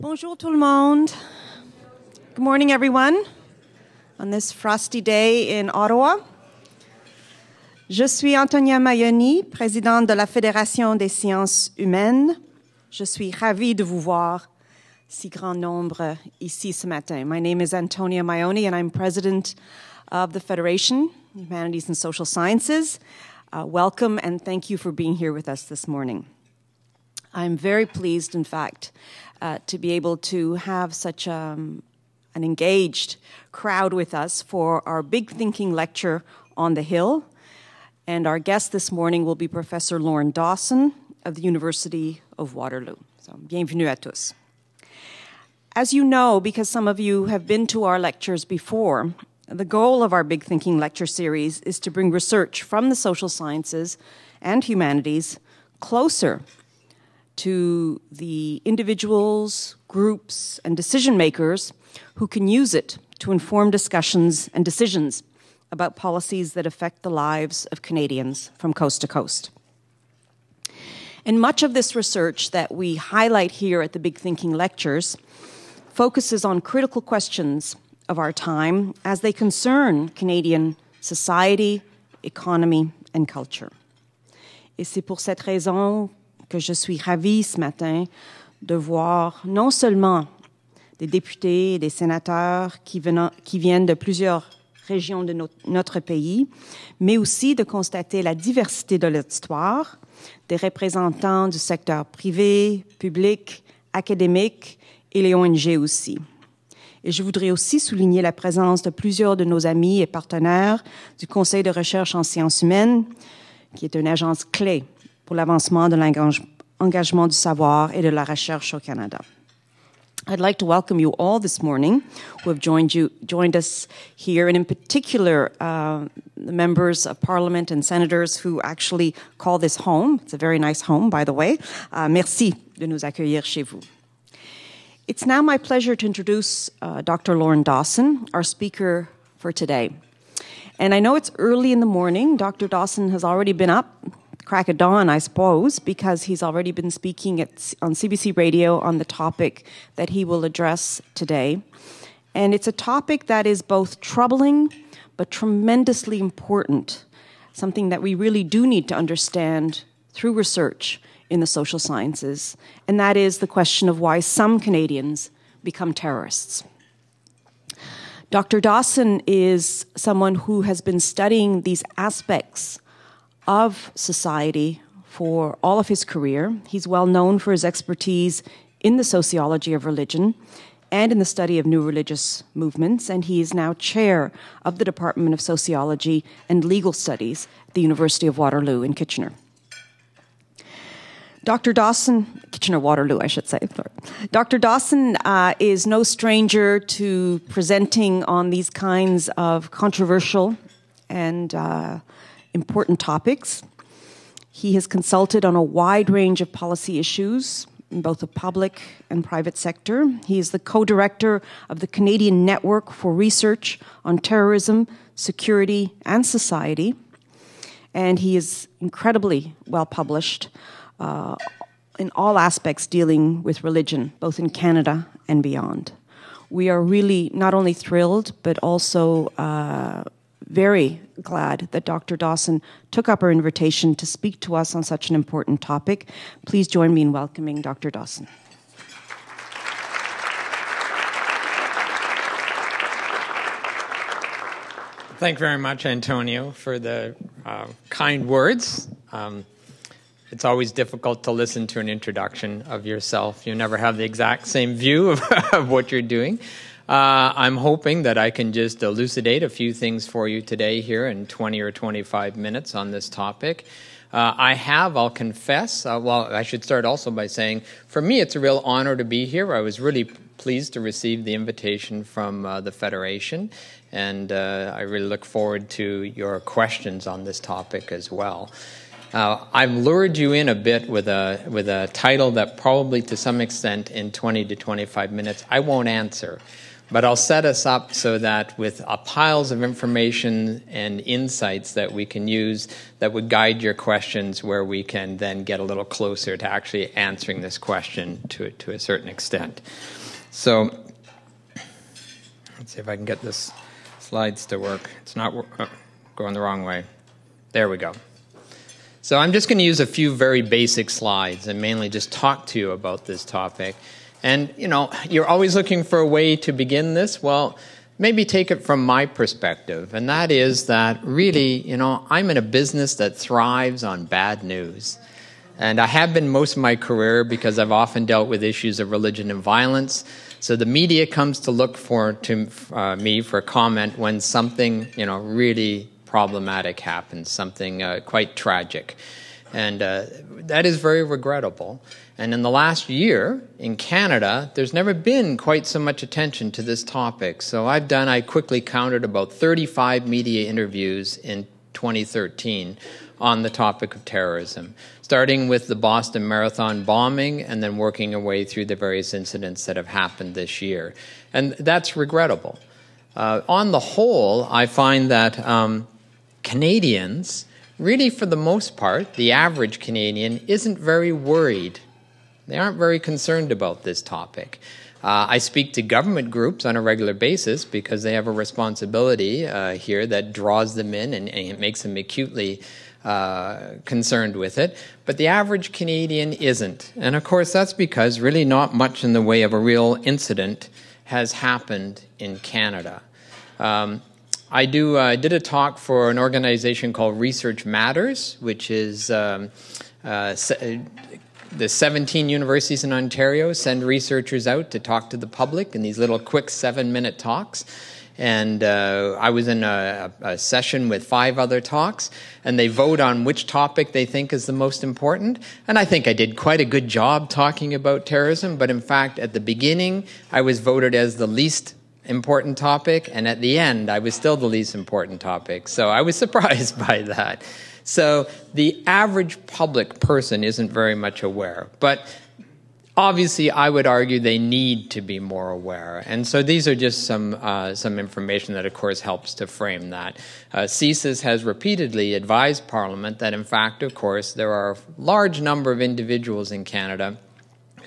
Bonjour tout le monde. Good morning, everyone, on this frosty day in Ottawa. Je suis Antonia Maioni, présidente de la Fédération des sciences humaines. Je suis ravie de vous voir si grand nombre ici ce matin. My name is Antonia Maioni, and I'm president of the Federation, Humanities and Social Sciences. Welcome, and thank you for being here with us this morning. I'm very pleased, in fact, to be able to have such an engaged crowd with us for our Big Thinking lecture on the Hill. And our guest this morning will be Professor Lorne Dawson of the University of Waterloo. So, bienvenue à tous. As you know, because some of you have been to our lectures before, the goal of our Big Thinking lecture series is to bring research from the social sciences and humanities closer to the individuals, groups, and decision makers who can use it to inform discussions and decisions about policies that affect the lives of Canadians from coast to coast. And much of this research that we highlight here at the Big Thinking lectures focuses on critical questions of our time as they concern Canadian society, economy, and culture. Et c'est pour cette raison que je suis ravie ce matin de voir non seulement des députés et des sénateurs qui viennent de plusieurs régions de notre pays, mais aussi de constater la diversité de l'histoire, des représentants du secteur privé, public, académique et les ONG aussi. Et je voudrais aussi souligner la présence de plusieurs de nos amis et partenaires du Conseil de recherche en sciences humaines, qui est une agence clé pour l'avancement de l'engagement du savoir et de la recherche au Canada. I'd like to welcome you all this morning who have joined us here, and in particular, the members of Parliament and senators who actually call this home. It's a very nice home, by the way. Merci de nous accueillir chez vous. It's now my pleasure to introduce Dr. Lorne Dawson, our speaker for today. And I know it's early in the morning. Dr. Dawson has already been up, crack of dawn, I suppose, because he's already been speaking on CBC Radio on the topic that he will address today. And it's a topic that is both troubling but tremendously important, something that we really do need to understand through research in the social sciences, and that is the question of why some Canadians become terrorists. Dr. Dawson is someone who has been studying these aspects of society for all of his career. He's well known for his expertise in the sociology of religion and in the study of new religious movements, and he is now chair of the Department of Sociology and Legal Studies at the University of Waterloo in Kitchener. Dr. Dawson, Kitchener-Waterloo, I should say. Dr. Dawson is no stranger to presenting on these kinds of controversial and important topics. He has consulted on a wide range of policy issues in both the public and private sector. He is the co-director of the Canadian Network for Research on Terrorism, Security, and Society. And he is incredibly well published in all aspects dealing with religion, both in Canada and beyond. We are really not only thrilled, but also very glad that Dr. Dawson took up our invitation to speak to us on such an important topic. Please join me in welcoming Dr. Dawson. Thank you very much, Antonio, for the kind words. It's always difficult to listen to an introduction of yourself. You never have the exact same view of what you're doing. I'm hoping that I can just elucidate a few things for you today here in 20 or 25 minutes on this topic. I'll confess, I should start also by saying, for me, it's a real honor to be here. I was really pleased to receive the invitation from the Federation, and I really look forward to your questions on this topic as well. I've lured you in a bit with a title that probably to some extent in 20 to 25 minutes I won't answer. But I'll set us up so that with piles of information and insights that we can use that would guide your questions, where we can then get a little closer to actually answering this question to a certain extent. So let's see if I can get this slides to work. It's not going the wrong way. There we go. So I'm just going to use a few very basic slides and mainly just talk to you about this topic. And, you know, you're always looking for a way to begin this. Well, maybe take it from my perspective, and that is that really, you know, I'm in a business that thrives on bad news. And I have been most of my career because I've often dealt with issues of religion and violence. So the media comes to look to me for comment when something, you know, really problematic happens, something quite tragic. And that is very regrettable. And in the last year, in Canada, there's never been quite so much attention to this topic. So I quickly counted about 35 media interviews in 2013 on the topic of terrorism, starting with the Boston Marathon bombing and then working our way through the various incidents that have happened this year. And that's regrettable. On the whole, I find that Canadians, really for the most part, the average Canadian isn't very worried. They aren't very concerned about this topic. I speak to government groups on a regular basis because they have a responsibility here that draws them in and it makes them acutely concerned with it. But the average Canadian isn't. And of course, that's because really not much in the way of a real incident has happened in Canada. I did a talk for an organization called Research Matters, which is the 17 universities in Ontario send researchers out to talk to the public in these little quick 7-minute talks. And I was in a session with 5 other talks, and they vote on which topic they think is the most important. And I think I did quite a good job talking about terrorism, but in fact, at the beginning, I was voted as the least important topic, and at the end, I was still the least important topic. So I was surprised by that. So the average public person isn't very much aware. But obviously, I would argue they need to be more aware. And so these are just some information that, of course, helps to frame that. TSAS has repeatedly advised Parliament that, in fact, of course, there are a large number of individuals in Canada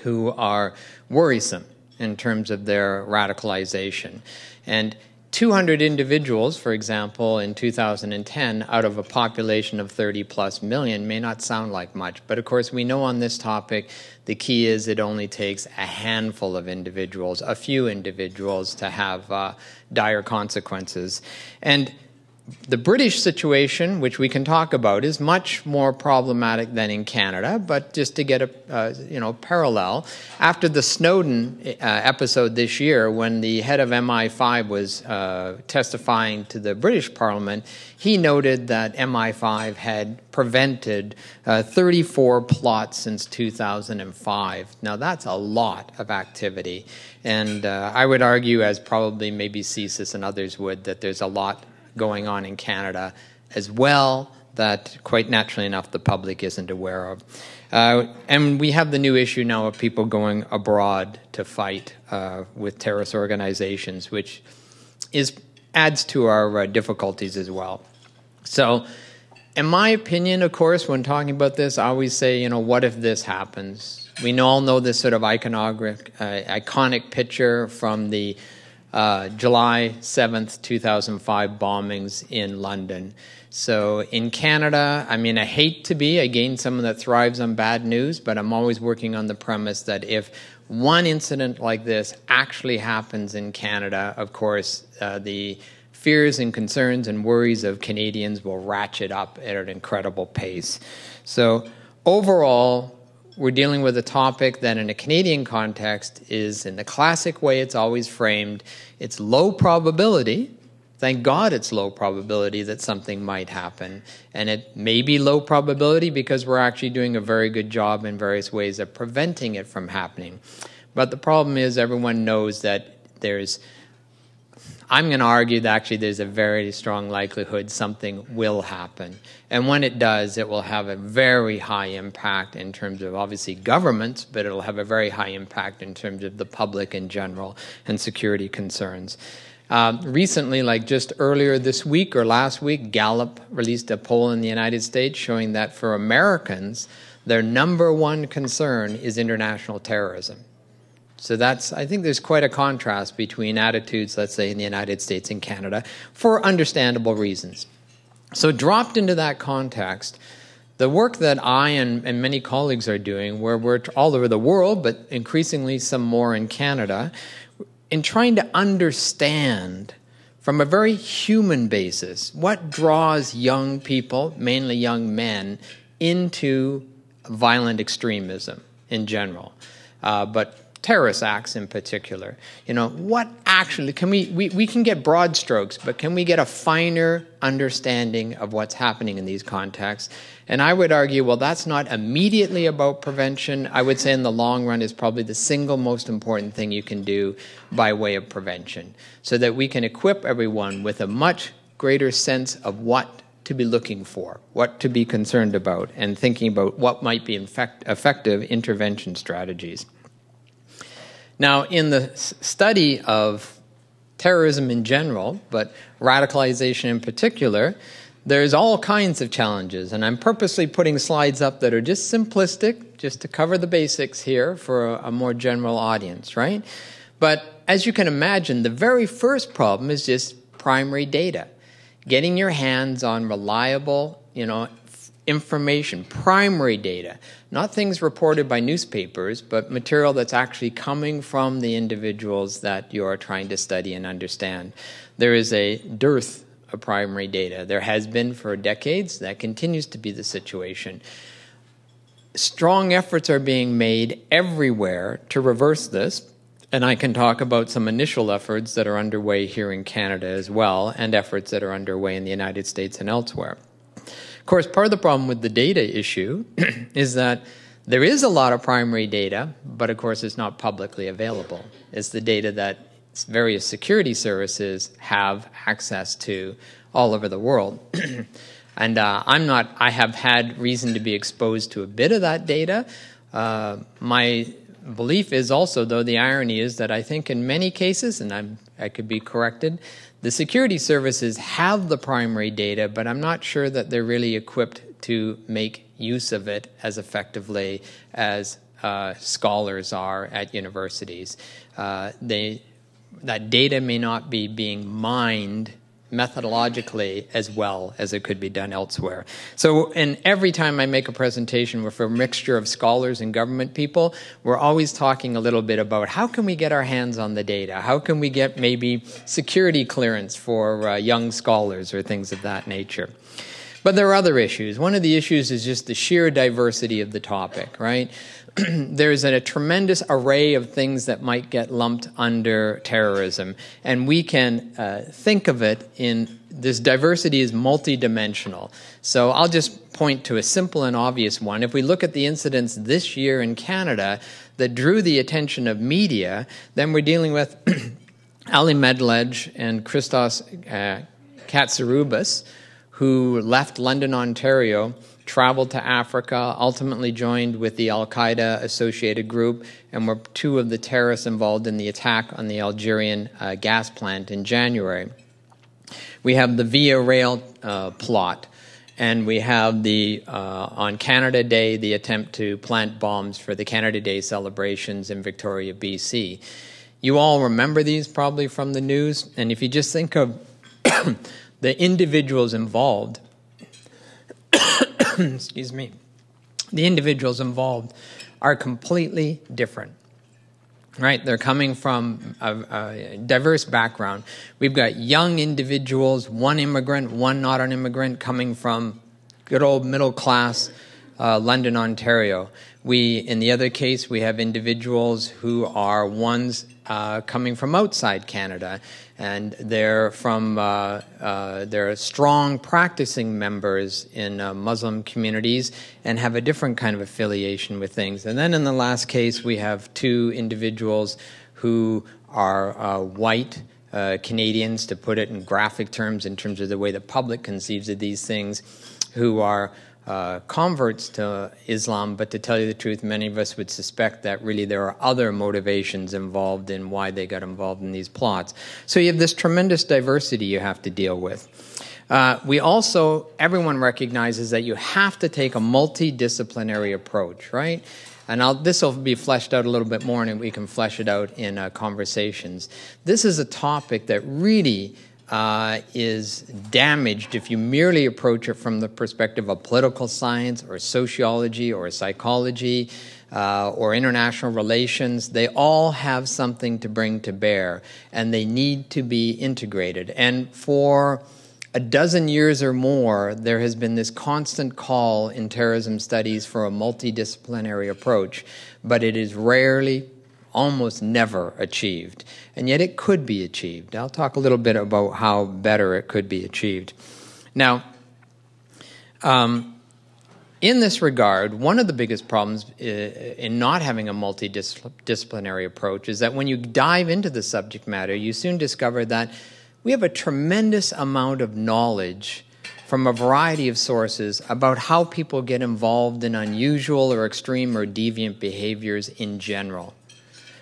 who are worrisome in terms of their radicalization. And 200 individuals, for example, in 2010, out of a population of 30-plus million may not sound like much. But, of course, we know on this topic, the key is it only takes a handful of individuals, a few individuals, to have dire consequences. And the British situation, which we can talk about, is much more problematic than in Canada. But just to get a parallel, after the Snowden episode this year, when the head of MI5 was testifying to the British Parliament, he noted that MI5 had prevented 34 plots since 2005. Now, that's a lot of activity. And I would argue, as probably maybe TSAS and others would, that there's a lot going on in Canada as well that quite naturally enough the public isn't aware of. And we have the new issue now of people going abroad to fight with terrorist organizations, which adds to our difficulties as well. So in my opinion, of course, when talking about this, I always say, what if this happens? We all know this sort of iconic picture from the July 7th, 2005 bombings in London. So in Canada, I hate to be, again, someone that thrives on bad news, but I'm always working on the premise that if one incident like this actually happens in Canada, of course, the fears and concerns and worries of Canadians will ratchet up at an incredible pace. So overall, we're dealing with a topic that in a Canadian context is, in the classic way it's always framed, it's low probability. Thank God it's low probability that something might happen. And it may be low probability because we're actually doing a very good job in various ways of preventing it from happening. But the problem is everyone knows that there's I'm going to argue that actually there's a very strong likelihood something will happen. And when it does, it will have a very high impact in terms of obviously governments, but it'll have a very high impact in terms of the public in general and security concerns. Recently, like just earlier this week or last week, Gallup released a poll in the United States showing that for Americans, their number one concern is international terrorism. So I think there's quite a contrast between attitudes, let's say, in the United States and Canada, for understandable reasons. So dropped into that context, the work that I and many colleagues are doing, where we're all over the world, but increasingly some more in Canada, in trying to understand from a very human basis what draws young people, mainly young men, into violent extremism in general, but terrorist acts in particular. You know, what actually, can we can get broad strokes, but can we get a finer understanding of what's happening in these contexts? And I would argue, well, that's not immediately about prevention. I would say in the long run is probably the single most important thing you can do by way of prevention, so that we can equip everyone with a much greater sense of what to be looking for, what to be concerned about, and thinking about what might be effective intervention strategies. Now, in the study of terrorism in general, but radicalization in particular, there's all kinds of challenges. And I'm purposely putting slides up that are just simplistic, just to cover the basics here for a more general audience, right? But as you can imagine, the very first problem is just primary data. Getting your hands on reliable, information, primary data, not things reported by newspapers, but material that's actually coming from the individuals that you are trying to study and understand. There is a dearth of primary data. There has been for decades. That continues to be the situation. Strong efforts are being made everywhere to reverse this, and I can talk about some initial efforts that are underway here in Canada as well, and efforts that are underway in the United States and elsewhere. Of course, part of the problem with the data issue is that there is a lot of primary data, but of course it's not publicly available. It's the data that various security services have access to all over the world. And I have had reason to be exposed to a bit of that data. My belief is also, though, the irony is that I think in many cases, and I could be corrected, the security services have the primary data, but I'm not sure that they're really equipped to make use of it as effectively as scholars are at universities. That data may not be being mined methodologically as well as it could be done elsewhere. So, and every time I make a presentation with a mixture of scholars and government people, we're always talking a little bit about how can we get our hands on the data? How can we get maybe security clearance for young scholars or things of that nature? But there are other issues. One of the issues is just the sheer diversity of the topic, right? There's a tremendous array of things that might get lumped under terrorism, and we can think of it in this diversity is multidimensional. So I'll just point to a simple and obvious one. If we look at the incidents this year in Canada that drew the attention of media, then we're dealing with Ali Medlej and Christos Katsaroubis, who left London, Ontario, traveled to Africa, ultimately joined with the Al-Qaeda associated group, and were two of the terrorists involved in the attack on the Algerian gas plant in January. We have the Via Rail plot, and we have the on Canada Day, the attempt to plant bombs for the Canada Day celebrations in Victoria, BC. You all remember these probably from the news, and if you just think of the individuals involved, excuse me, the individuals involved are completely different, right? They're coming from a diverse background. We've got young individuals, one immigrant, one not an immigrant, coming from good old middle class London, Ontario. In the other case, we have individuals who are ones coming from outside Canada, and they're they're strong practicing members in Muslim communities and have a different kind of affiliation with things. And then in the last case, we have two individuals who are white Canadians, to put it in graphic terms in terms of the way the public conceives of these things, who are converts to Islam, but to tell you the truth, many of us would suspect that really there are other motivations involved in why they got involved in these plots. So you have this tremendous diversity you have to deal with. Everyone recognizes that you have to take a multidisciplinary approach, right? And this will be fleshed out a little bit more, and we can flesh it out in conversations. This is a topic that really is damaged if you merely approach it from the perspective of political science or sociology or psychology or international relations. They all have something to bring to bear, and they need to be integrated. And for a dozen years or more, there has been this constant call in terrorism studies for a multidisciplinary approach, but it is rarely, almost never achieved. And yet it could be achieved. I'll talk a little bit about how better it could be achieved. Now, in this regard, one of the biggest problems in not having a multidisciplinary approach is that when you dive into the subject matter, you soon discover that we have a tremendous amount of knowledge from a variety of sources about how people get involved in unusual or extreme or deviant behaviors in general.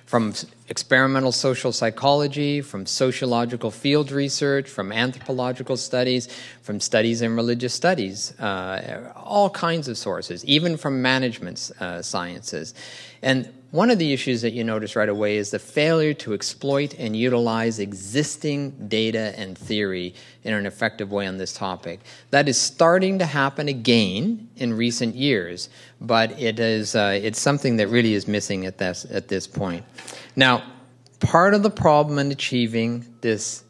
From experimental social psychology, from sociological field research, from anthropological studies, from studies in religious studies, all kinds of sources, even from management sciences. And one of the issues that you notice right away is the failure to exploit and utilize existing data and theory in an effective way on this topic. That is starting to happen again in recent years, but it's something that really is missing at this point. Now, part of the problem in achieving this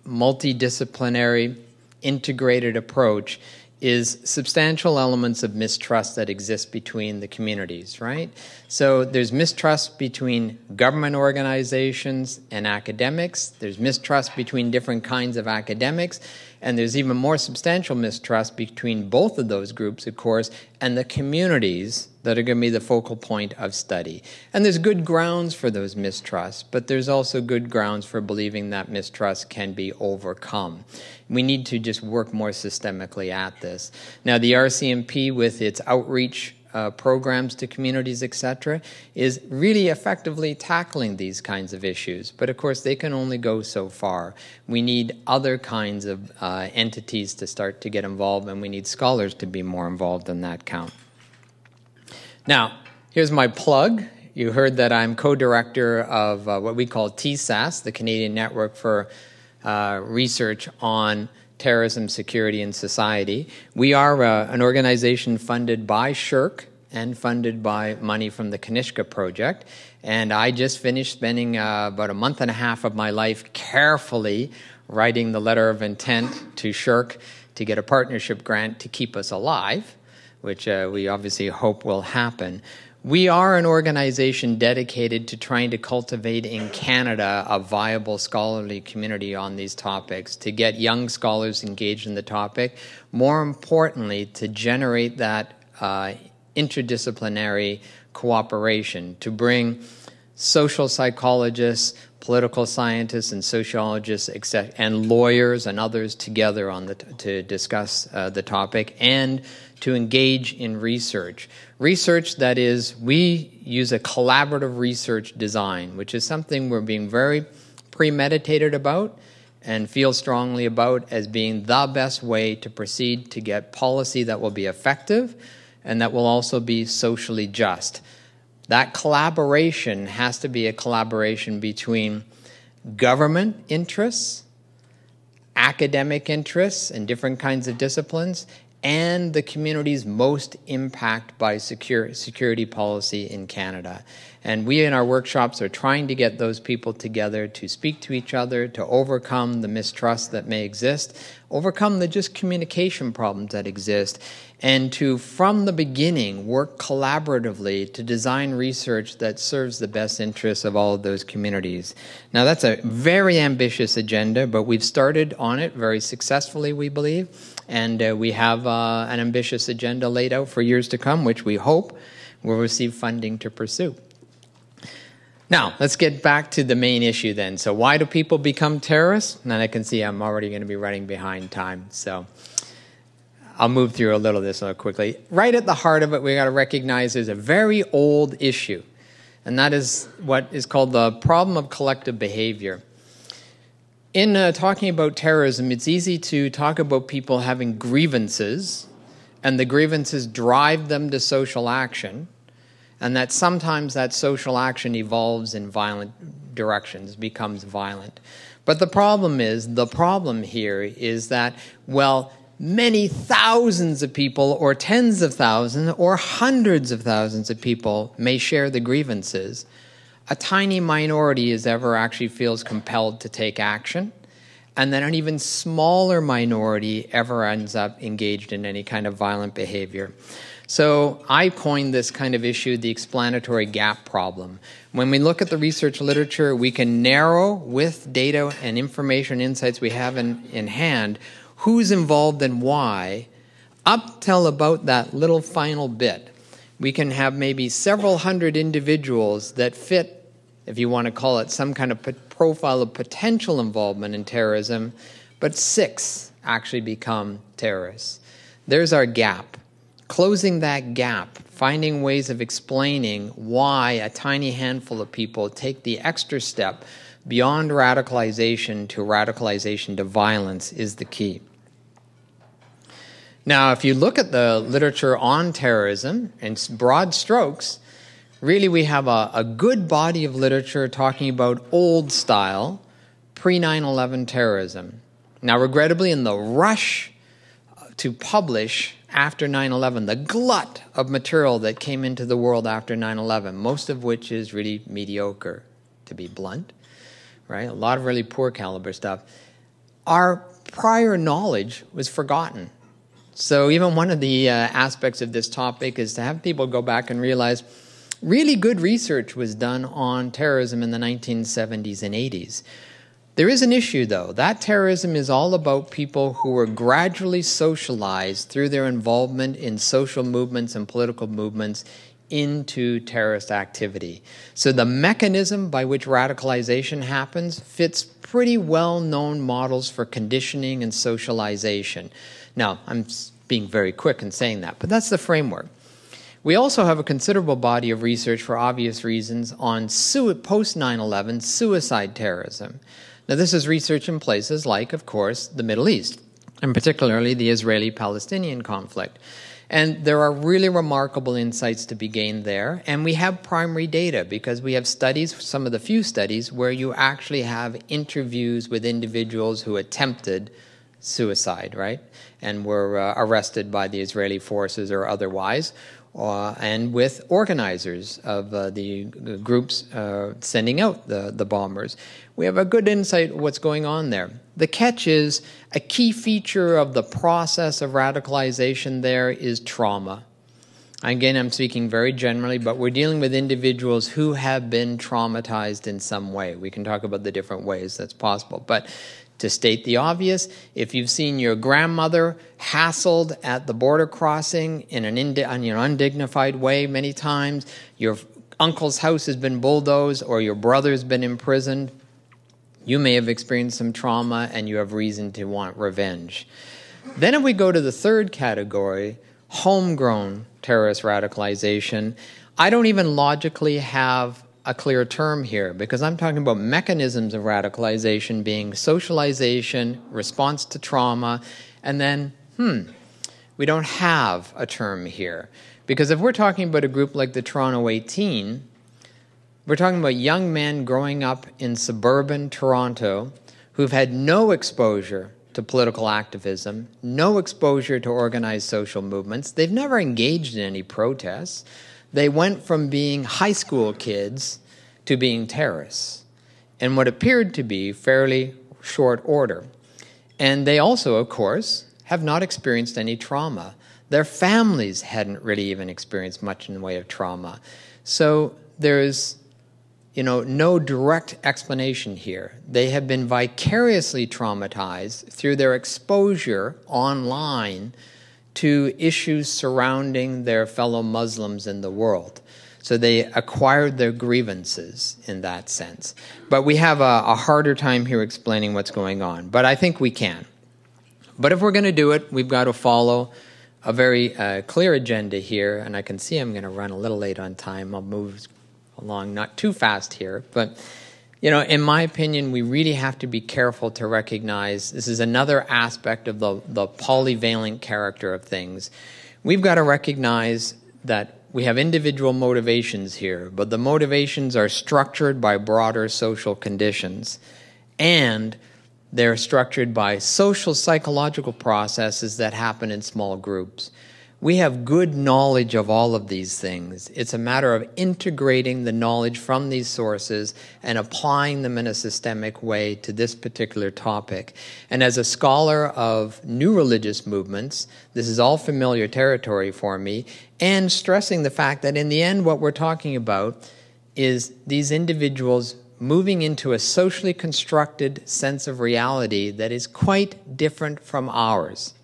multidisciplinary, integrated approach is substantial elements of mistrust that exist between the communities, right? So there's mistrust between government organizations and academics. There's mistrust between different kinds of academics. And there's even more substantial mistrust between both of those groups, of course, and the communities that are going to be the focal point of study. And there's good grounds for those mistrusts, but there's also good grounds for believing that mistrust can be overcome. We need to just work more systemically at this. Now, the RCMP, with its outreach programs to communities, etc., is really effectively tackling these kinds of issues. But of course, they can only go so far. We need other kinds of entities to start to get involved, and we need scholars to be more involved in that count. Now, here's my plug. You heard that I'm co-director of what we call TSAS, the Canadian Network for Research on Terrorism, Security, and Society. We are an organization funded by SSHRC and funded by money from the Kanishka Project. And I just finished spending about a month and a half of my life carefully writing the letter of intent to SSHRC to get a partnership grant to keep us alive, which we obviously hope will happen. We are an organization dedicated to trying to cultivate in Canada a viable scholarly community on these topics, to get young scholars engaged in the topic, more importantly, to generate that interdisciplinary cooperation, to bring social psychologists, political scientists, and sociologists, and lawyers and others together to discuss the topic, and to engage in research. Research that is, we use a collaborative research design, which is something we're being very premeditated about and feel strongly about as being the best way to proceed to get policy that will be effective and that will also be socially just. That collaboration has to be a collaboration between government interests, academic interests in different kinds of disciplines, and the communities most impacted by security policy in Canada. And we in our workshops are trying to get those people together to speak to each other, to overcome the mistrust that may exist, overcome the just communication problems that exist, and to, from the beginning, work collaboratively to design research that serves the best interests of all of those communities. Now, that's a very ambitious agenda, but we've started on it very successfully, we believe, and we have an ambitious agenda laid out for years to come, which we hope will receive funding to pursue. Now, let's get back to the main issue then. So why do people become terrorists? And I can see I'm already going to be running behind time. So I'll move through a little of this quickly. Right at the heart of it, we got to recognize there's a very old issue. And that is what is called the problem of collective behavior. In talking about terrorism, it's easy to talk about people having grievances, and the grievances drive them to social action, and that sometimes that social action evolves in violent directions, becomes violent. But the problem here is that, well, many thousands of people, or tens of thousands, or hundreds of thousands of people may share the grievances. A tiny minority ever actually feels compelled to take action, and then an even smaller minority ever ends up engaged in any kind of violent behavior. So I coined this kind of issue the explanatory gap problem. When we look at the research literature, we can narrow with data and information insights we have in hand who's involved and why, up till about that little final bit. We can have maybe several hundred individuals that fit, if you want to call it, some kind of profile of potential involvement in terrorism, but 6 actually become terrorists. There's our gap. Closing that gap, finding ways of explaining why a tiny handful of people take the extra step beyond radicalization to violence is the key. Now, if you look at the literature on terrorism in broad strokes, really we have a good body of literature talking about old-style, pre-9/11 terrorism. Now, regrettably, in the rush to publish after 9/11, the glut of material that came into the world after 9/11, most of which is really mediocre, to be blunt, right? A lot of really poor caliber stuff. Our prior knowledge was forgotten. So even one of the aspects of this topic is to have people go back and realize really good research was done on terrorism in the 1970s and 80s. There is an issue, though. That terrorism is all about people who were gradually socialized through their involvement in social movements and political movements into terrorist activity. So the mechanism by which radicalization happens fits pretty well-known models for conditioning and socialization. Now, I'm being very quick in saying that, but that's the framework. We also have a considerable body of research, for obvious reasons, on post-9/11 suicide terrorism. Now, this is research in places like, of course, the Middle East, and particularly the Israeli-Palestinian conflict. And there are really remarkable insights to be gained there. And we have primary data because we have studies, some of the few studies, where you actually have interviews with individuals who attempted suicide, right? And were arrested by the Israeli forces or otherwise, and with organizers of the groups sending out the bombers. We have a good insight of what's going on there. The catch is a key feature of the process of radicalization there is trauma. Again, I'm speaking very generally, but we're dealing with individuals who have been traumatized in some way. We can talk about the different ways that's possible. But to state the obvious, if you've seen your grandmother hassled at the border crossing in an undignified way many times, your uncle's house has been bulldozed, or your brother's been imprisoned, you may have experienced some trauma and you have reason to want revenge. Then if we go to the third category, homegrown terrorist radicalization, I don't even logically have a clear term here because I'm talking about mechanisms of radicalization being socialization, response to trauma, and then, we don't have a term here. Because if we're talking about a group like the Toronto 18, we're talking about young men growing up in suburban Toronto who've had no exposure to political activism, no exposure to organized social movements. They've never engaged in any protests. They went from being high school kids to being terrorists in what appeared to be fairly short order. And they also, of course, have not experienced any trauma. Their families hadn't really even experienced much in the way of trauma. So there's no direct explanation here. They have been vicariously traumatized through their exposure online to issues surrounding their fellow Muslims in the world. So they acquired their grievances in that sense. But we have a harder time here explaining what's going on. But I think we can. But if we're going to do it, we've got to follow a very clear agenda here. And I can see I'm going to run a little late on time. I'll move along not too fast here. But, you know, in my opinion, we really have to be careful to recognize this is another aspect of the polyvalent character of things. We've got to recognize that we have individual motivations here, but the motivations are structured by broader social conditions, and they're structured by social psychological processes that happen in small groups. We have good knowledge of all of these things. It's a matter of integrating the knowledge from these sources and applying them in a systemic way to this particular topic. And as a scholar of new religious movements, this is all familiar territory for me, and stressing the fact that in the end what we're talking about is these individuals moving into a socially constructed sense of reality that is quite different from ours.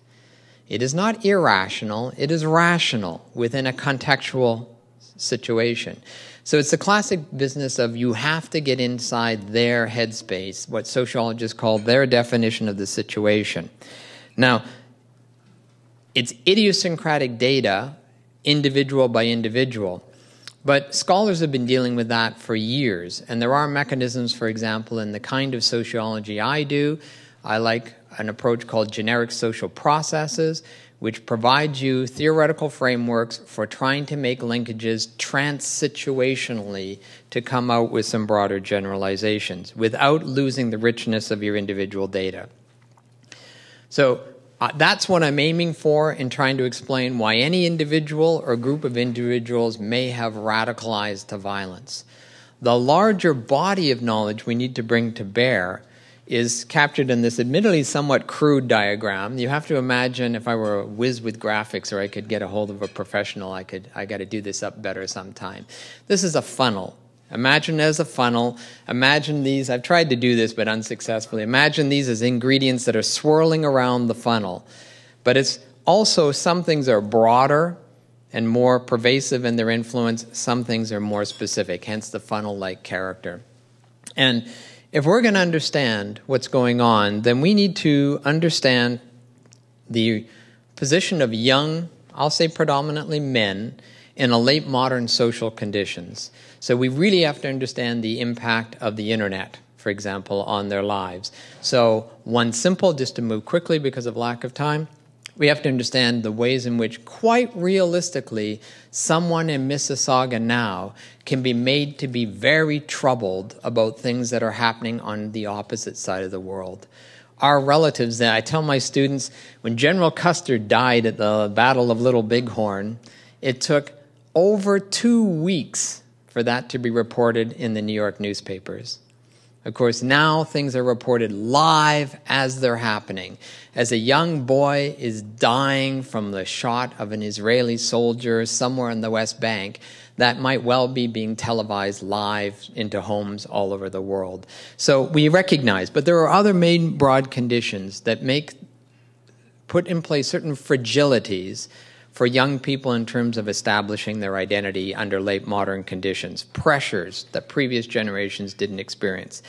It is not irrational, it is rational within a contextual situation. So it's the classic business of you have to get inside their headspace, what sociologists call their definition of the situation. Now, it's idiosyncratic data, individual by individual, but scholars have been dealing with that for years, and there are mechanisms, for example, in the kind of sociology I do. I like an approach called generic social processes, which provides you theoretical frameworks for trying to make linkages trans-situationally to come out with some broader generalizations without losing the richness of your individual data. So that's what I'm aiming for in trying to explain why any individual or group of individuals may have radicalized to violence. The larger body of knowledge we need to bring to bear is captured in this admittedly somewhat crude diagram. You have to imagine if I were a whiz with graphics or I could get a hold of a professional, I got to do this up better sometime. This is a funnel. Imagine it as a funnel. Imagine these, I've tried to do this but unsuccessfully. Imagine these as ingredients that are swirling around the funnel. But it's also, some things are broader and more pervasive in their influence. Some things are more specific, hence the funnel-like character. And if we're going to understand what's going on, then we need to understand the position of young, I'll say predominantly men, in a late modern social conditions. So we really have to understand the impact of the internet, for example, on their lives. So one simple, just to move quickly because of lack of time, we have to understand the ways in which, quite realistically, someone in Mississauga now can be made to be very troubled about things that are happening on the opposite side of the world. Our relatives, I tell my students, when General Custer died at the Battle of Little Bighorn, it took over 2 weeks for that to be reported in the New York newspapers. Of course, now things are reported live as they're happening. As a young boy is dying from the shot of an Israeli soldier somewhere in the West Bank, that might well be being televised live into homes all over the world. So we recognize, but there are other main broad conditions that put in place certain fragilities for young people in terms of establishing their identity under late modern conditions, pressures that previous generations didn't experience.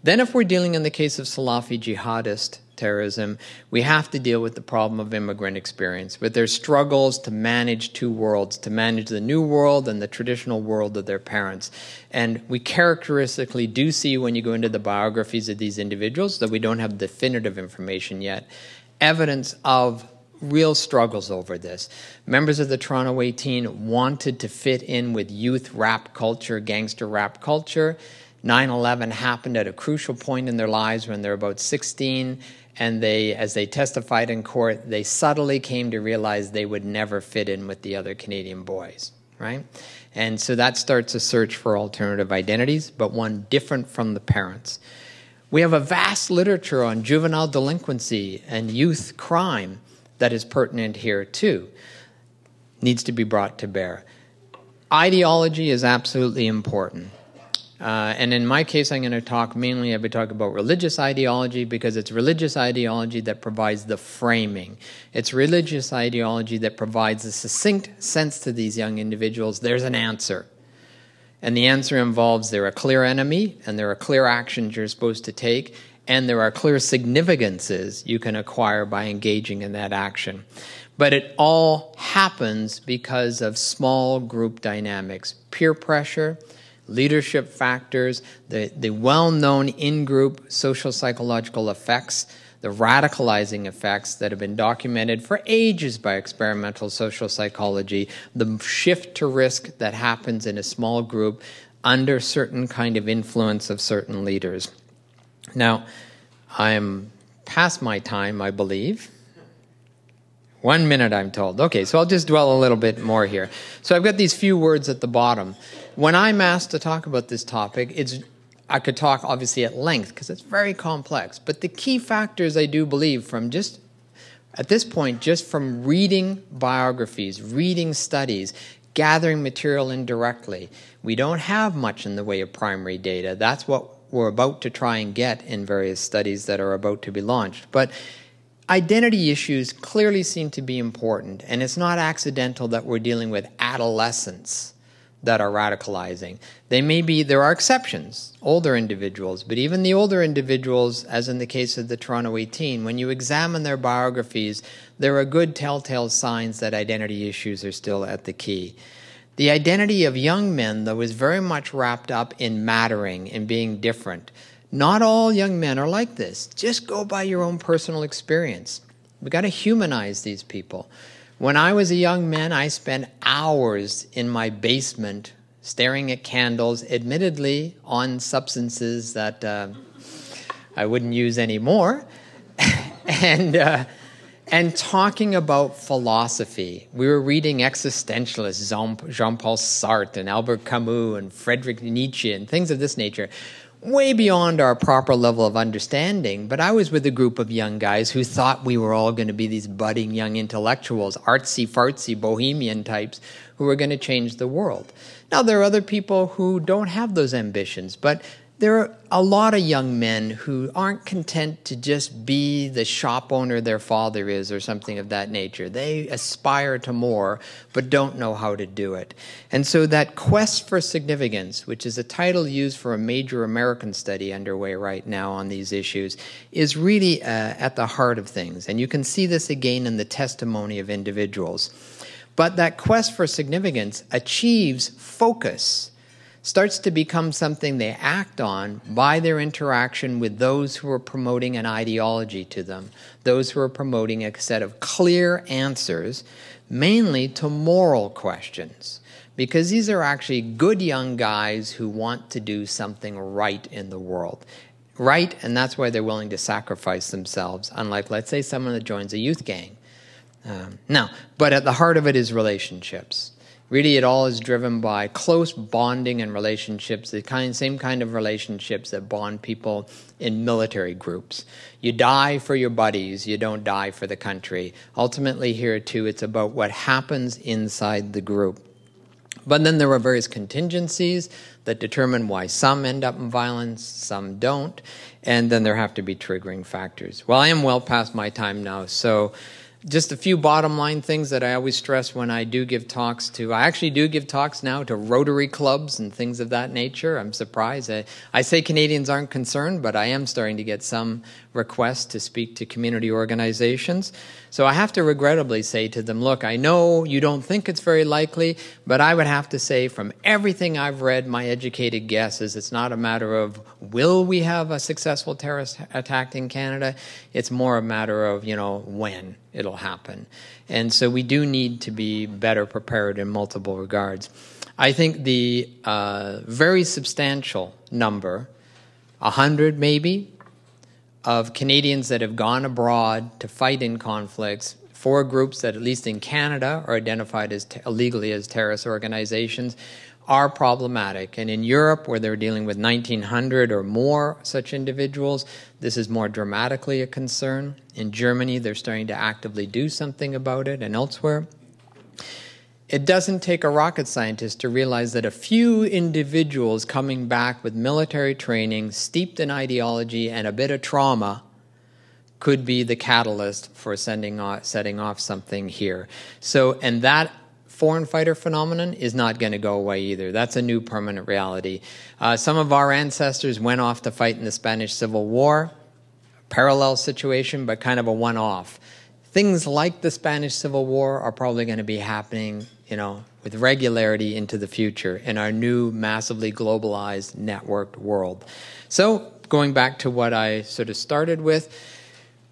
Then if we're dealing in the case of Salafi jihadist terrorism, we have to deal with the problem of immigrant experience, with their struggles to manage two worlds, to manage the new world and the traditional world of their parents. And we characteristically do see, when you go into the biographies of these individuals, though we don't have definitive information yet, evidence of real struggles over this. Members of the Toronto 18 wanted to fit in with youth rap culture, gangster rap culture. 9/11 happened at a crucial point in their lives when they're about 16, and as they testified in court, they subtly came to realize they would never fit in with the other Canadian boys, right? And so that starts a search for alternative identities, but one different from the parents. We have a vast literature on juvenile delinquency and youth crime that is pertinent here too, needs to be brought to bear. Ideology is absolutely important. And in my case, I'm going to talk mainly, I'll be talking about religious ideology, because it's religious ideology that provides the framing. It's religious ideology that provides a succinct sense to these young individuals. There's an answer. And the answer involves there are clear enemy, and there are clear actions you're supposed to take, and there are clear significances you can acquire by engaging in that action. But it all happens because of small group dynamics, peer pressure, leadership factors, the well-known in-group social psychological effects, the radicalizing effects that have been documented for ages by experimental social psychology, the shift to risk that happens in a small group under certain kind of influence of certain leaders. Now, I'm past my time, I believe. 1 minute, I'm told. Okay, so I'll just dwell a little bit more here. So I've got these few words at the bottom. When I'm asked to talk about this topic, I could talk obviously at length because it's very complex. But the key factors I do believe from just, at this point, just from reading biographies, reading studies, gathering material indirectly, we don't have much in the way of primary data. That's what we're about to try and get in various studies that are about to be launched. But identity issues clearly seem to be important, and it's not accidental that we're dealing with adolescents that are radicalizing. There are exceptions, older individuals, but even the older individuals, as in the case of the Toronto 18, when you examine their biographies, there are good telltale signs that identity issues are still at the key. The identity of young men, though, is very much wrapped up in mattering and being different. Not all young men are like this. Just go by your own personal experience. We've got to humanize these people. When I was a young man, I spent hours in my basement staring at candles, admittedly on substances that I wouldn't use anymore, and talking about philosophy. We were reading existentialists, Jean-Paul Sartre and Albert Camus and Friedrich Nietzsche and things of this nature, way beyond our proper level of understanding. But I was with a group of young guys who thought we were all going to be these budding young intellectuals, artsy-fartsy bohemian types who were going to change the world. Now, there are other people who don't have those ambitions, but there are a lot of young men who aren't content to just be the shop owner their father is or something of that nature. They aspire to more, but don't know how to do it. And so that quest for significance, which is a title used for a major American study underway right now on these issues, is really at the heart of things. And you can see this again in the testimony of individuals. But that quest for significance achieves focus, starts to become something they act on by their interaction with those who are promoting an ideology to them, those who are promoting a set of clear answers, mainly to moral questions, because these are actually good young guys who want to do something right in the world. Right, and that's why they're willing to sacrifice themselves, unlike, let's say, someone that joins a youth gang. But at the heart of it is relationships. Really, it all is driven by close bonding and relationships, the same kind of relationships that bond people in military groups. You die for your buddies, you don't die for the country. Ultimately, here too, it's about what happens inside the group. But then there are various contingencies that determine why some end up in violence, some don't, and then there have to be triggering factors. Well, I am well past my time now, so just a few bottom line things that I always stress when I do give talks to. I actually do give talks now to Rotary clubs and things of that nature. I'm surprised. I say Canadians aren't concerned, but I am starting to get some requests to speak to community organizations. So I have to regrettably say to them, look, I know you don't think it's very likely, but I would have to say from everything I've read, my educated guess is it's not a matter of will we have a successful terrorist attack in Canada? It's more a matter of, when it'll happen. And so we do need to be better prepared in multiple regards. I think the very substantial number, 100 maybe, of Canadians that have gone abroad to fight in conflicts for groups that, at least in Canada, are identified as illegally as terrorist organizations, are problematic. And in Europe, where they're dealing with 1,900 or more such individuals, this is more dramatically a concern. In Germany, they're starting to actively do something about it, and elsewhere. It doesn't take a rocket scientist to realize that a few individuals coming back with military training, steeped in ideology and a bit of trauma, could be the catalyst for setting off something here. So, and that foreign fighter phenomenon is not going to go away either. That's a new permanent reality. Some of our ancestors went off to fight in the Spanish Civil War, parallel situation, but kind of a one-off. Things like the Spanish Civil War are probably going to be happening, with regularity into the future in our new, massively globalized, networked world. So, going back to what I sort of started with,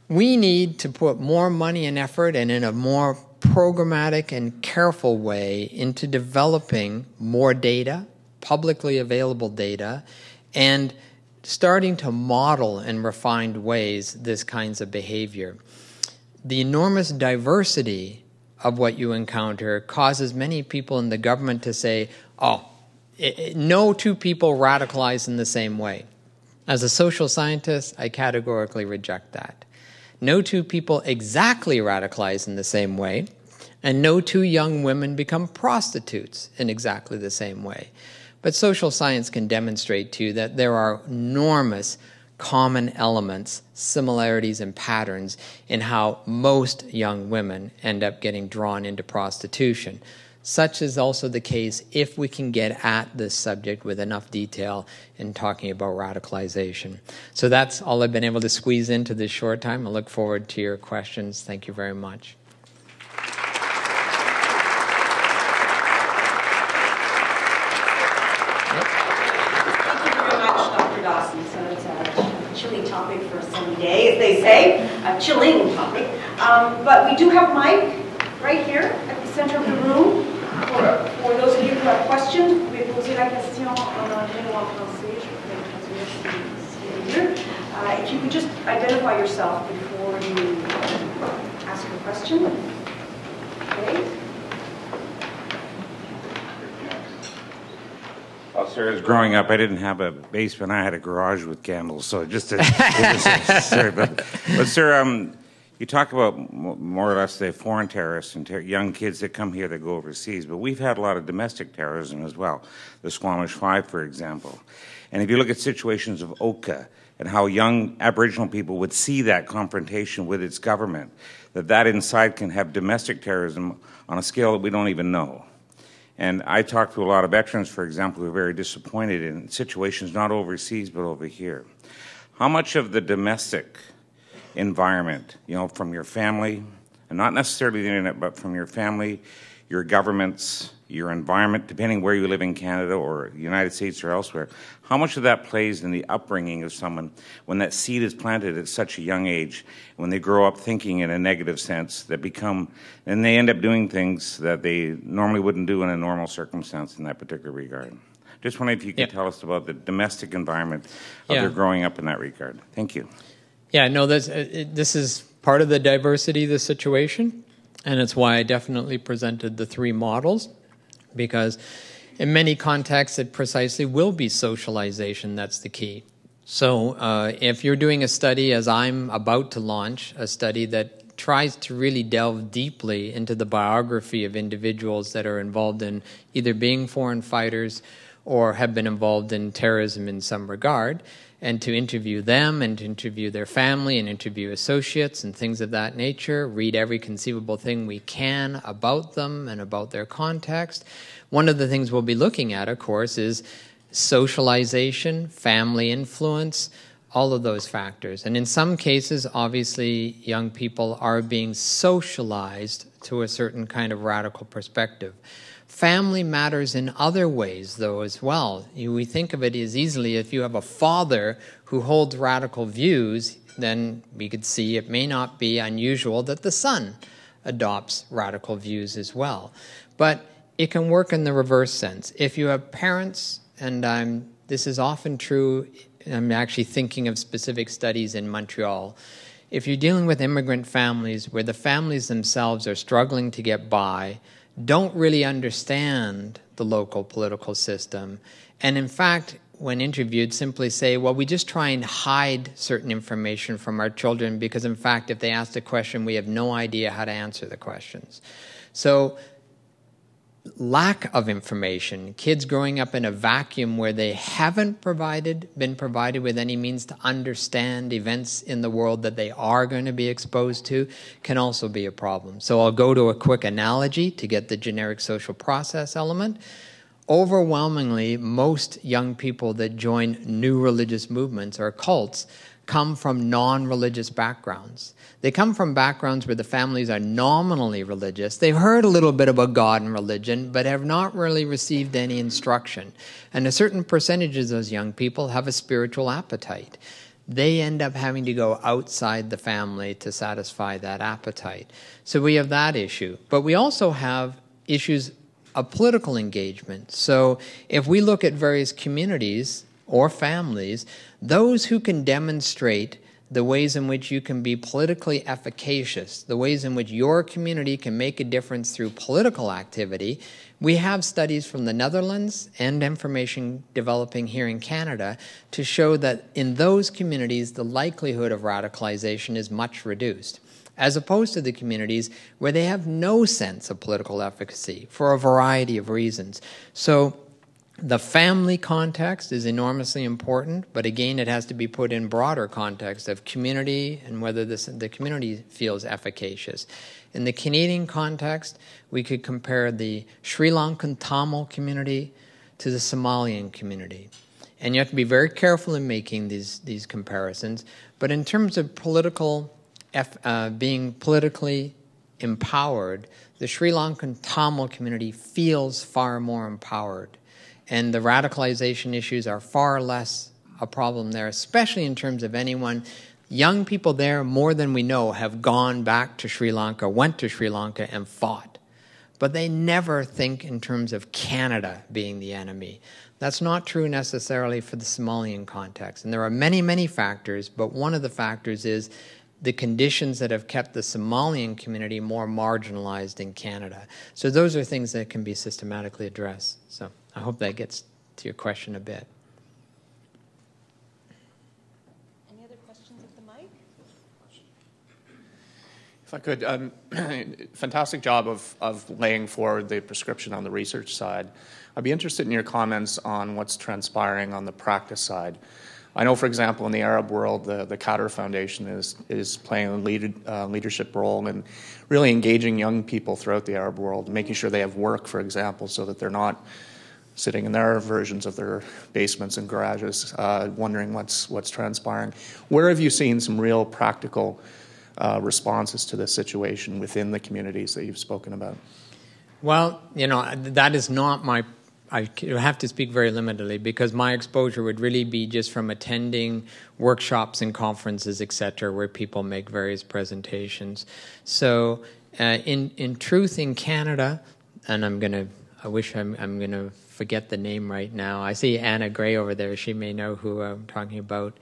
we need to put more money and effort and in a more programmatic and careful way into developing more data, publicly available data, and starting to model in refined ways this kinds of behavior. The enormous diversity of what you encounter causes many people in the government to say, no two people radicalize in the same way. As a social scientist, I categorically reject that. No two people exactly radicalize in the same way, and no two young women become prostitutes in exactly the same way. But social science can demonstrate to you that there are enormous common elements, similarities, and patterns in how most young women end up getting drawn into prostitution. Such is also the case if we can get at this subject with enough detail in talking about radicalization. So that's all I've been able to squeeze into this short time. I look forward to your questions. Thank you very much. Topic for a sunny day, as they say, a chilling topic. But we do have a mic right here at the center of the room for those of you who have questions. Vous pouvez poser la question en anglais ou en français. Je peux traduire si if you could just identify yourself before you ask a question. Okay. Well, sir, as growing up, I didn't have a basement. I had a garage with candles, so just to, sorry, but sir, you talk about more or less the foreign terrorists and young kids that come here that go overseas, but we've had a lot of domestic terrorism as well. The Squamish Five, for example. And if you look at situations of Oka and how young Aboriginal people would see that confrontation with its government, that inside can have domestic terrorism on a scale that we don't even know. And I talk to a lot of veterans, for example, who are very disappointed in situations not overseas but over here. How much of the domestic environment, from your family, and not necessarily the internet, but from your family, your governments, your environment, depending where you live in Canada or the United States or elsewhere, how much of that plays in the upbringing of someone when that seed is planted at such a young age, when they grow up thinking in a negative sense, and they end up doing things that they normally wouldn't do in a normal circumstance in that particular regard? Just wondering if you could tell us about the domestic environment of their growing up in that regard. Thank you. Yeah, no, this is part of the diversity of the situation, and it's why I definitely presented the three models, because in many contexts it precisely will be socialization that's the key. So if you're doing a study, as I'm about to launch, a study that tries to really delve deeply into the biography of individuals that are involved in either being foreign fighters or have been involved in terrorism in some regard, and to interview them and to interview their family and interview associates and things of that nature, read every conceivable thing we can about them and about their context. One of the things we'll be looking at, of course, is socialization, family influence, all of those factors. And in some cases, obviously, young people are being socialized to a certain kind of radical perspective. Family matters in other ways, though, as well. We think of it as easily if you have a father who holds radical views, then we could see it may not be unusual that the son adopts radical views as well. But it can work in the reverse sense. If you have parents, and this is often true, I'm actually thinking of specific studies in Montreal. If you're dealing with immigrant families where the families themselves are struggling to get by, don't really understand the local political system, and in fact, when interviewed, simply say, well, we just try and hide certain information from our children because, in fact, if they ask a question, we have no idea how to answer the questions. So lack of information, kids growing up in a vacuum where they haven't been provided with any means to understand events in the world that they are going to be exposed to, can also be a problem. So I'll go to a quick analogy to get the generic social process element. Overwhelmingly, most young people that join new religious movements or cults come from non-religious backgrounds. They come from backgrounds where the families are nominally religious. They've heard a little bit about God and religion, but have not really received any instruction. And a certain percentage of those young people have a spiritual appetite. They end up having to go outside the family to satisfy that appetite. So we have that issue. But we also have issues of political engagement. So if we look at various communities or families, those who can demonstrate the ways in which you can be politically efficacious, the ways in which your community can make a difference through political activity. We have studies from the Netherlands and information developing here in Canada to show that in those communities, the likelihood of radicalization is much reduced, as opposed to the communities where they have no sense of political efficacy for a variety of reasons. So the family context is enormously important, but again, it has to be put in broader context of community and whether the community feels efficacious. In the Canadian context, we could compare the Sri Lankan Tamil community to the Somalian community. And you have to be very careful in making these comparisons. But in terms of being politically empowered, the Sri Lankan Tamil community feels far more empowered. And the radicalization issues are far less a problem there, especially in terms of anyone. Young people there, more than we know, have gone back to Sri Lanka, went to Sri Lanka and fought. But they never think in terms of Canada being the enemy. That's not true necessarily for the Somalian context. And there are many, many factors, but one of the factors is the conditions that have kept the Somalian community more marginalized in Canada. So those are things that can be systematically addressed. So I hope that gets to your question a bit. Any other questions at the mic? If I could, fantastic job of laying forward the prescription on the research side. I'd be interested in your comments on what's transpiring on the practice side. I know, for example, in the Arab world, the Qatar Foundation is playing a leadership role in really engaging young people throughout the Arab world, making sure they have work, for example, so that they're not sitting in their versions of their basements and garages, wondering what's transpiring. Where have you seen some real practical responses to this situation within the communities that you've spoken about? Well, that is not my... I have to speak very limitedly because my exposure would really be just from attending workshops and conferences, etc., where people make various presentations. So in truth, in Canada, and I'm going to forget the name right now. I see Anna Gray over there. She may know who I'm talking about.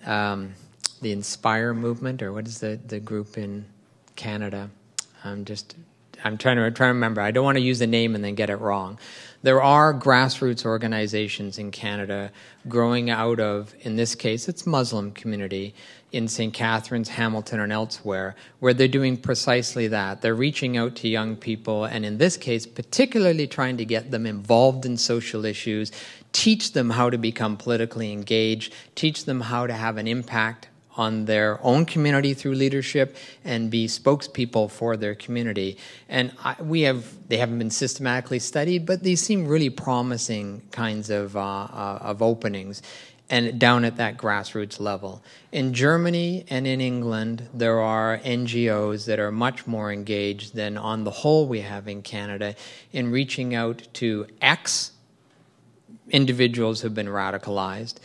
The Inspire movement, or what is the group in Canada? I'm trying to remember. I don't want to use the name and then get it wrong. There are grassroots organizations in Canada growing out of, in this case, it's Muslim community in St. Catharines, Hamilton, and elsewhere, where they're doing precisely that. They're reaching out to young people, and in this case, particularly trying to get them involved in social issues, teach them how to become politically engaged, teach them how to have an impact on their own community through leadership and be spokespeople for their community. And they haven't been systematically studied, but these seem really promising kinds of openings, and down at that grassroots level. In Germany and in England, there are NGOs that are much more engaged than on the whole we have in Canada in reaching out to individuals who've been radicalized,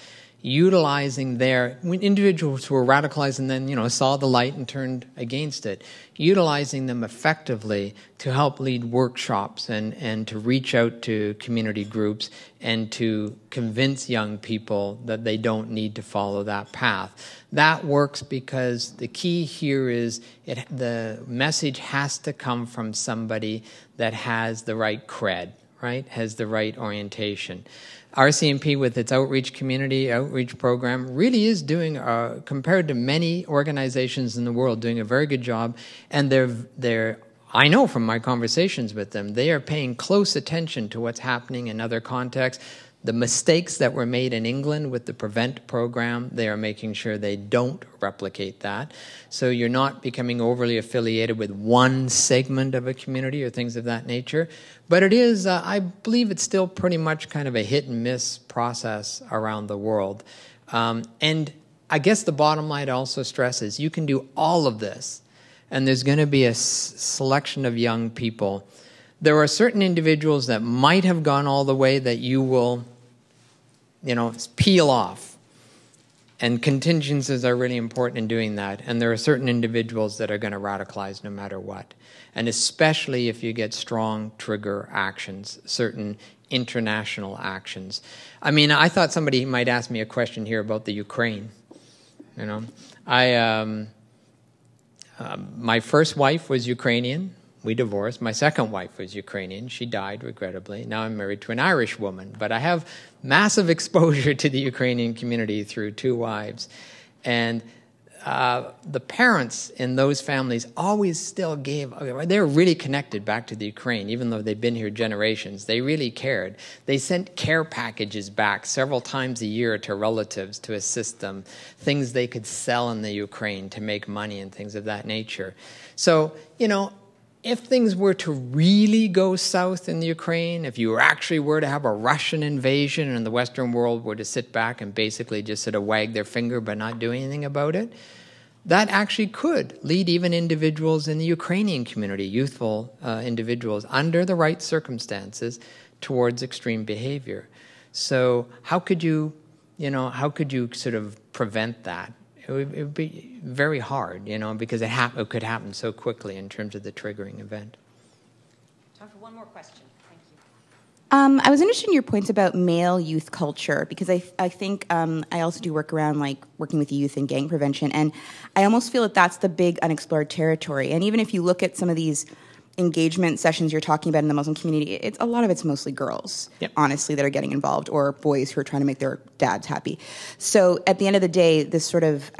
utilizing individuals who were radicalized and then, saw the light and turned against it, utilizing them effectively to help lead workshops and to reach out to community groups and to convince young people that they don't need to follow that path. That works because the key here is the message has to come from somebody that has the right cred, right? Has the right orientation. RCMP, with its outreach program, really is doing, compared to many organizations in the world, doing a very good job. And they're I know from my conversations with them, they are paying close attention to what's happening in other contexts. The mistakes that were made in England with the PREVENT program, they are making sure they don't replicate that. So you're not becoming overly affiliated with one segment of a community or things of that nature. But it is, I believe it's still pretty much kind of a hit and miss process around the world. And I guess the bottom line also stresses you can do all of this, and there's going to be a selection of young people. There are certain individuals that might have gone all the way that you will, peel off. And contingencies are really important in doing that. And there are certain individuals that are going to radicalize no matter what. And especially if you get strong trigger actions, certain international actions. I mean, I thought somebody might ask me a question here about the Ukraine. My first wife was Ukrainian. We divorced. My second wife was Ukrainian. She died, regrettably. Now I'm married to an Irish woman. But I have massive exposure to the Ukrainian community through 2 wives. And the parents in those families always still they were really connected back to the Ukraine, even though they've been here generations. They really cared. They sent care packages back several times a year to relatives to assist them, things they could sell in the Ukraine to make money and things of that nature. So, if things were to really go south in the Ukraine, if you actually were to have a Russian invasion and the Western world were to sit back and basically just sort of wag their finger but not do anything about it, that actually could lead even individuals in the Ukrainian community, youthful individuals, under the right circumstances, towards extreme behavior. So how could you sort of prevent that? It would be very hard, because it could happen so quickly in terms of the triggering event. Time for one more question. Thank you. I was interested in your points about male youth culture, because I think I also do work around working with youth and gang prevention, and I almost feel that that's the big unexplored territory. And even if you look at some of these engagement sessions you're talking about in the Muslim community, a lot of it's mostly girls, yep, honestly, that are getting involved, or boys who are trying to make their dads happy. So at the end of the day, this sort of,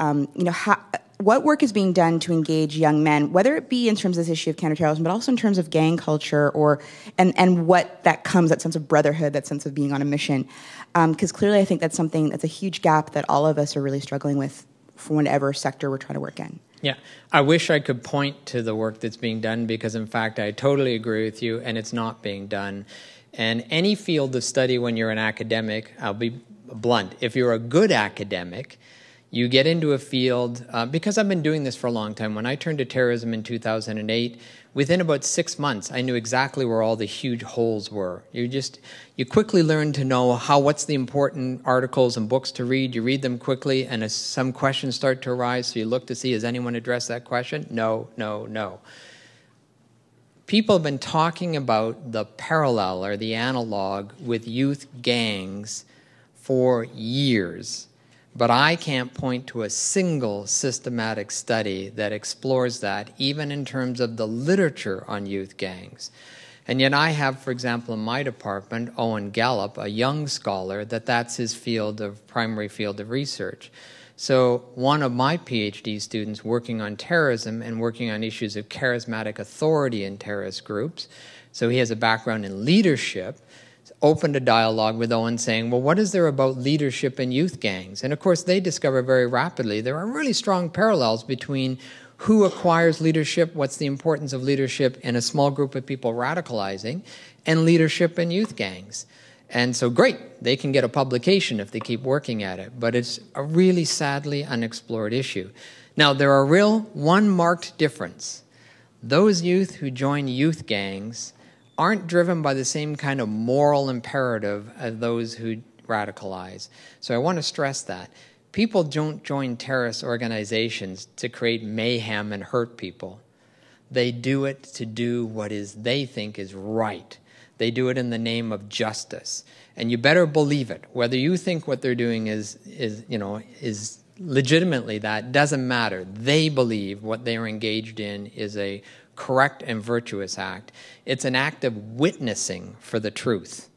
what work is being done to engage young men, whether it be in terms of this issue of counterterrorism, but also in terms of gang culture, and what that comes, that sense of brotherhood, that sense of being on a mission. Because clearly I think that's a huge gap that all of us are really struggling with for whatever sector we're trying to work in. Yeah, I wish I could point to the work that's being done, because in fact I totally agree with you, and it's not being done. And any field of study, when you're an academic, I'll be blunt, if you're a good academic, you get into a field, because I've been doing this for a long time. When I turned to terrorism in 2008, within about 6 months, I knew exactly where all the huge holes were. You quickly learn to know what's the important articles and books to read. You read them quickly, and as some questions start to arise, so you look to see, has anyone addressed that question? No, no, no. People have been talking about the parallel or the analog with youth gangs for years. But I can't point to a single systematic study that explores that, even in terms of the literature on youth gangs. And yet I have, for example, in my department, Owen Gallup, a young scholar, that's his primary field of research. So one of my PhD students working on terrorism and working on issues of charismatic authority in terrorist groups, so he has a background in leadership, opened a dialogue with Owen saying, well, what is there about leadership in youth gangs? And of course, they discover very rapidly there are really strong parallels between who acquires leadership, what's the importance of leadership in a small group of people radicalizing, and leadership in youth gangs. And so great, they can get a publication if they keep working at it, but it's a really sadly unexplored issue. Now, there are one marked difference. Those youth who join youth gangs aren't driven by the same kind of moral imperative as those who radicalize. So I want to stress that. People don't join terrorist organizations to create mayhem and hurt people. They do it to do what they think is right. They do it in the name of justice. And you better believe it. Whether you think what they're doing is legitimately that, doesn't matter. They believe what they are engaged in is a correct and virtuous act. It's an act of witnessing for the truth,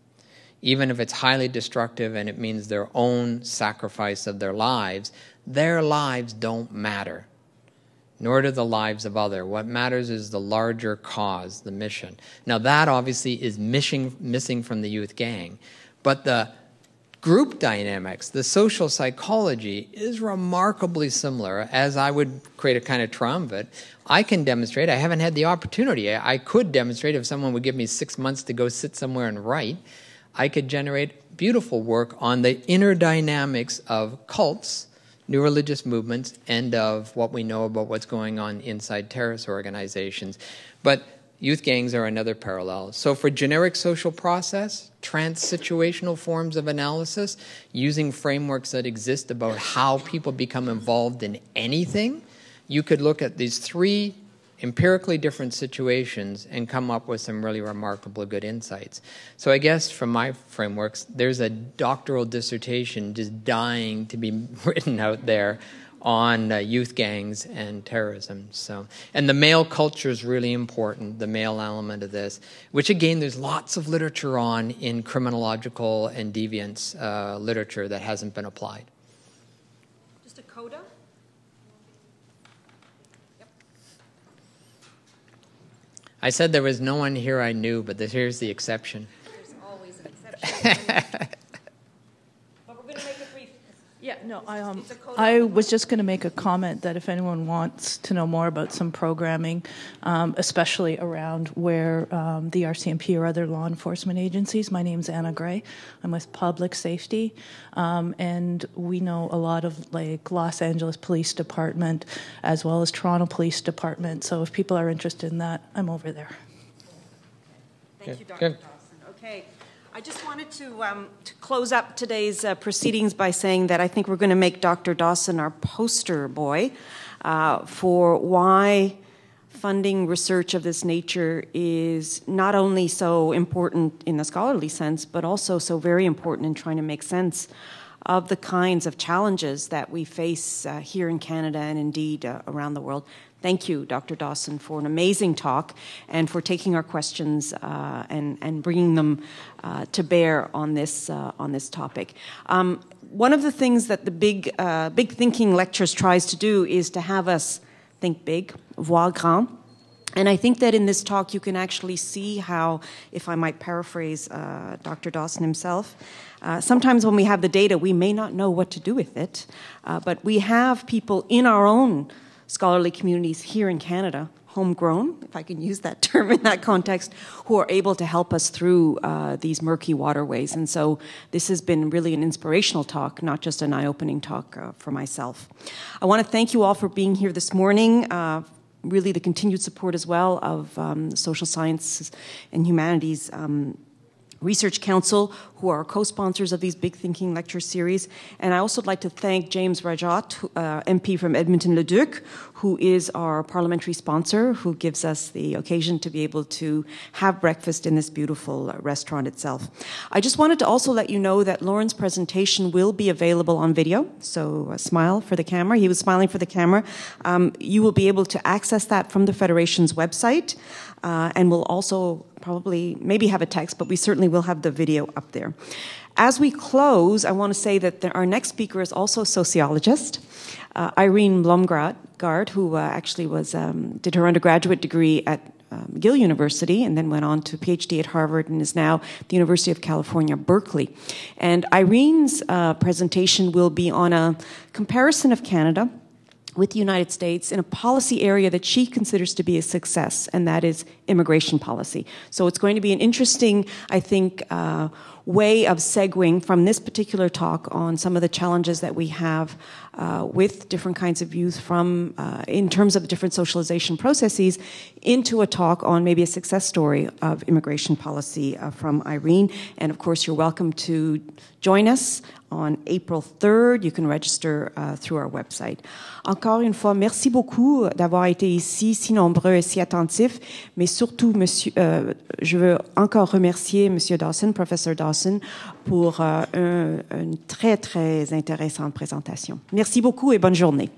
even if it's highly destructive and it means their own sacrifice of their lives don't matter. nor do the lives of others. What matters is the larger cause, the mission. Now that obviously is missing from the youth gang, but the group dynamics, the social psychology is remarkably similar. As I would create a kind of triumvirate, I can demonstrate, I haven't had the opportunity, I could demonstrate if someone would give me 6 months to go sit somewhere and write, I could generate beautiful work on the inner dynamics of cults, new religious movements, and of what we know about what's going on inside terrorist organizations. But youth gangs are another parallel. So for generic social process, trans-situational forms of analysis, using frameworks that exist about how people become involved in anything, you could look at these three empirically different situations and come up with some really remarkable good insights. So I guess from my frameworks, there's a doctoral dissertation just dying to be written out there on youth gangs and terrorism. So, and the male culture is really important, the male element of this, which again, there's lots of literature on in criminological and deviance literature that hasn't been applied. Just a coda? I said there was no one here I knew, but here's the exception. There's always an exception. But we're going to make it brief. Yeah, no, I was just going to make a comment that if anyone wants to know more about some programming, especially around where the RCMP or other law enforcement agencies, my name's Anna Gray. I'm with Public Safety, and we know a lot of like Los Angeles Police Department as well as Toronto Police Department. So if people are interested in that, I'm over there. Thank you, Dr. Dawson. Okay. I just wanted to close up today's proceedings by saying that I think we're going to make Dr. Dawson our poster boy for why funding research of this nature is not only so important in the scholarly sense, but also so very important in trying to make sense of the kinds of challenges that we face here in Canada and indeed around the world. Thank you, Dr. Dawson, for an amazing talk and for taking our questions and bringing them to bear on this topic. One of the things that the Big Thinking Lectures tries to do is to have us think big, voir grand. And I think that in this talk you can actually see how, if I might paraphrase Dr. Dawson himself, sometimes when we have the data we may not know what to do with it, but we have people in our own scholarly communities here in Canada, homegrown, if I can use that term in that context, who are able to help us through these murky waterways. And so this has been really an inspirational talk, not just an eye-opening talk for myself. I want to thank you all for being here this morning, really the continued support as well of the Social Sciences and Humanities Research Council, who are co-sponsors of these Big Thinking Lecture Series. And I also would like to thank James Rajat, MP from Edmonton-Leduc, who is our parliamentary sponsor, who gives us the occasion to be able to have breakfast in this beautiful restaurant itself. I just wanted to also let you know that Lorne's presentation will be available on video, so smile for the camera. He was smiling for the camera. You will be able to access that from the Federation's website, and we'll also probably maybe have a text, but we certainly will have the video up there. As we close, I want to say that our next speaker is also a sociologist, Irene Blomgaard, who actually did her undergraduate degree at McGill University and then went on to PhD at Harvard and is now at the University of California, Berkeley. And Irene's presentation will be on a comparison of Canada with the United States in a policy area that she considers to be a success, and that is immigration policy. So it's going to be an interesting, I think, way of segueing from this particular talk on some of the challenges that we have with different kinds of youth from, in terms of different socialization processes, into a talk on maybe a success story of immigration policy from Irene. And of course, you're welcome to join us on April 3rd. You can register through our website. Encore une fois, merci beaucoup d'avoir été ici, si nombreux et si attentifs. Mais surtout, je veux encore remercier Monsieur Dawson, Professeur Dawson, pour une très, très intéressante présentation. Merci beaucoup et bonne journée.